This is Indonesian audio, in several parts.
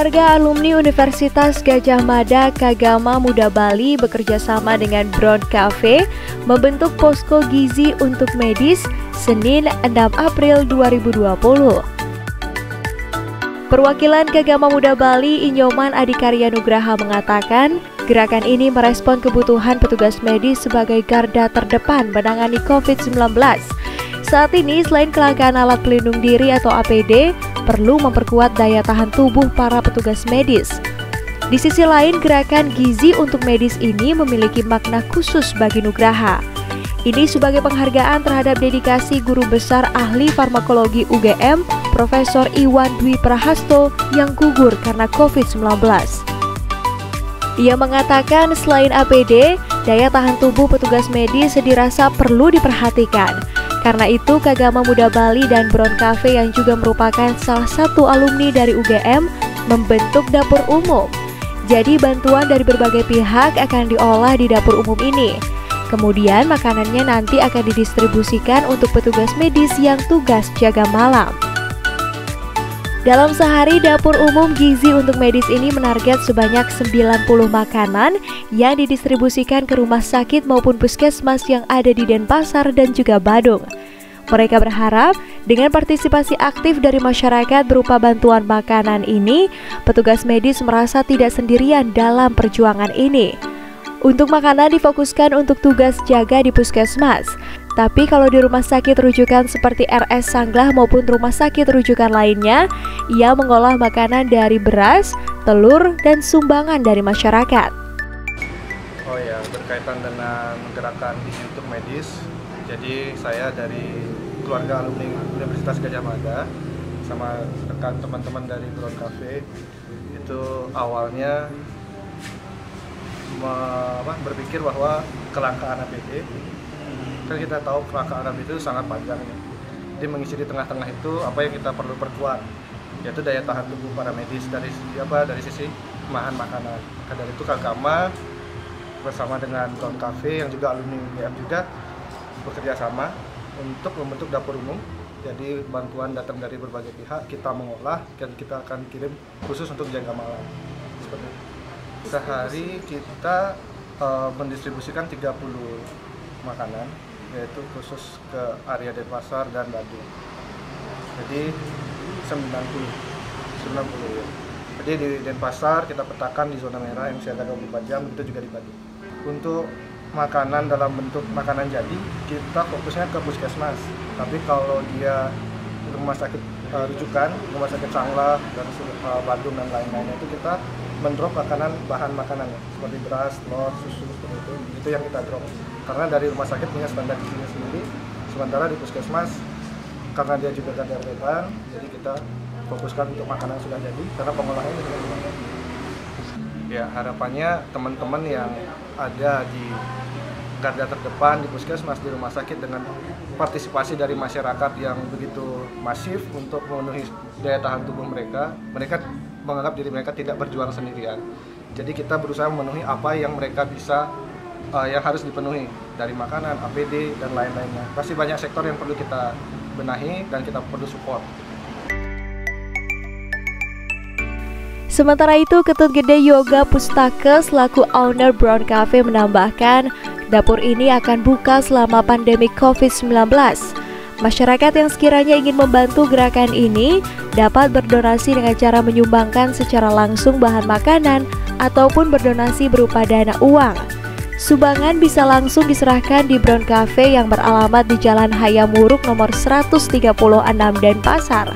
Keluarga alumni Universitas Gadjah Mada Kagama Muda Bali bekerja sama dengan Brown Cafe membentuk posko gizi untuk medis Senin 6 April 2020. Perwakilan Kagama Muda Bali Inyoman Adikarya Nugraha mengatakan, gerakan ini merespon kebutuhan petugas medis sebagai garda terdepan menangani COVID-19. Saat ini, selain kelangkaan alat pelindung diri atau APD, perlu memperkuat daya tahan tubuh para petugas medis. Di sisi lain, gerakan gizi untuk medis ini memiliki makna khusus bagi Nugraha. Ini sebagai penghargaan terhadap dedikasi guru besar ahli farmakologi UGM, Profesor Iwan Dwi Prahasto yang gugur karena COVID-19. Ia mengatakan selain APD, daya tahan tubuh petugas medis dirasa perlu diperhatikan. Karena itu, Kagama Muda Bali dan Brown Cafe yang juga merupakan salah satu alumni dari UGM membentuk dapur umum. Jadi bantuan dari berbagai pihak akan diolah di dapur umum ini. Kemudian makanannya nanti akan didistribusikan untuk petugas medis yang tugas jaga malam. Dalam sehari, dapur umum gizi untuk medis ini menarget sebanyak 90 makanan yang didistribusikan ke rumah sakit maupun puskesmas yang ada di Denpasar dan juga Badung. Mereka berharap dengan partisipasi aktif dari masyarakat berupa bantuan makanan ini, petugas medis merasa tidak sendirian dalam perjuangan ini. Untuk makanan difokuskan untuk tugas jaga di puskesmas. Tapi kalau di rumah sakit rujukan seperti RS Sanglah maupun rumah sakit rujukan lainnya, ia mengolah makanan dari beras, telur, dan sumbangan dari masyarakat. Oh ya, berkaitan dengan gerakan gizi untuk medis, jadi saya dari keluarga alumni Universitas Gadjah Mada sama rekan teman-teman dari Brown Cafe itu awalnya berpikir bahwa kelangkaan APD, kan kita tahu kelangkaan APD itu sangat panjang ya. Jadi mengisi di tengah-tengah itu apa yang kita perlu perkuat, yaitu daya tahan tubuh para medis dari sisi bahan makanan. Maka dari itu Kagama bersama dengan Brown Cafe yang juga alumni UGM juga bekerja sama untuk membentuk dapur umum. Jadi bantuan datang dari berbagai pihak, kita mengolah dan kita akan kirim khusus untuk jaga malam. Seperti itu. Sehari kita mendistribusikan 30 makanan, yaitu khusus ke area Denpasar dan Badung. Jadi 90 ya. Jadi di Denpasar kita petakan di zona merah yang siaga 24 jam, itu juga di Badung. Untuk makanan dalam bentuk makanan jadi, kita fokusnya ke puskesmas. Tapi kalau dia rumah sakit rujukan, rumah sakit Sanglah dan Badung dan lain-lainnya, itu kita mendrop bahan makanan seperti beras, telur, susu, seperti itu yang kita drop. Karena dari rumah sakit punya standar gizinya sendiri, sementara di puskesmas karena dia juga kadar lebar, jadi kita fokuskan untuk makanan sudah jadi karena pengolahannya sudah dilakukan. Ya, harapannya teman-teman yang ada di garda terdepan di puskesmas, di rumah sakit, dengan partisipasi dari masyarakat yang begitu masif untuk memenuhi daya tahan tubuh mereka menganggap diri mereka tidak berjuang sendirian. Jadi kita berusaha memenuhi apa yang mereka bisa, yang harus dipenuhi dari makanan, APD, dan lain-lainnya. Pasti banyak sektor yang perlu kita benahi dan kita perlu support. Sementara itu, Ketut Gede Yoga Pustaka selaku owner Brown Cafe menambahkan, dapur ini akan buka selama pandemi COVID-19. Masyarakat yang sekiranya ingin membantu gerakan ini dapat berdonasi dengan cara menyumbangkan secara langsung bahan makanan ataupun berdonasi berupa dana uang. Sumbangan bisa langsung diserahkan di Brown Cafe yang beralamat di Jalan Hayam Wuruk nomor 136 Denpasar.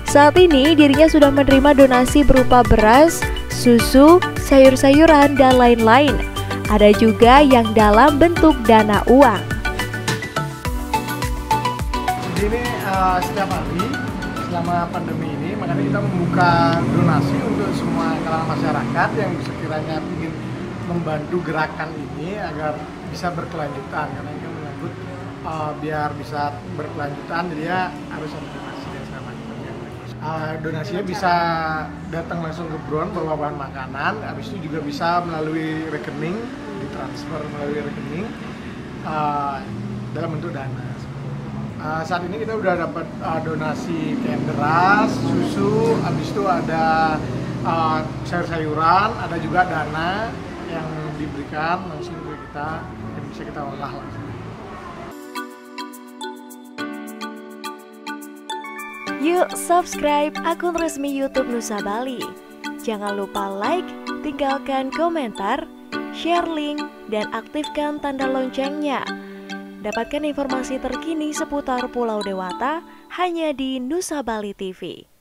Saat ini dirinya sudah menerima donasi berupa beras, susu, sayur-sayuran, dan lain-lain. Ada juga yang dalam bentuk dana uang. Ini setiap hari selama pandemi ini, makanya kita membuka donasi untuk semua kalangan masyarakat yang sekiranya ingin membantu gerakan ini agar bisa berkelanjutan, karena ini menyangkut biar bisa berkelanjutan, jadi ya harus ada donasi dan segala macam. Donasinya bisa datang langsung ke Brown bawa bahan makanan, habis itu juga bisa melalui rekening, ditransfer melalui rekening dalam bentuk dana. Saat ini kita udah dapat donasi kayak beras, susu, habis itu ada sayur-sayuran, ada juga dana yang diberikan langsung ke kita yang bisa kita olah langsung. Yuk subscribe akun resmi YouTube Nusa Bali. Jangan lupa like, tinggalkan komentar, share link, dan aktifkan tanda loncengnya. Dapatkan informasi terkini seputar Pulau Dewata hanya di Nusa Bali TV.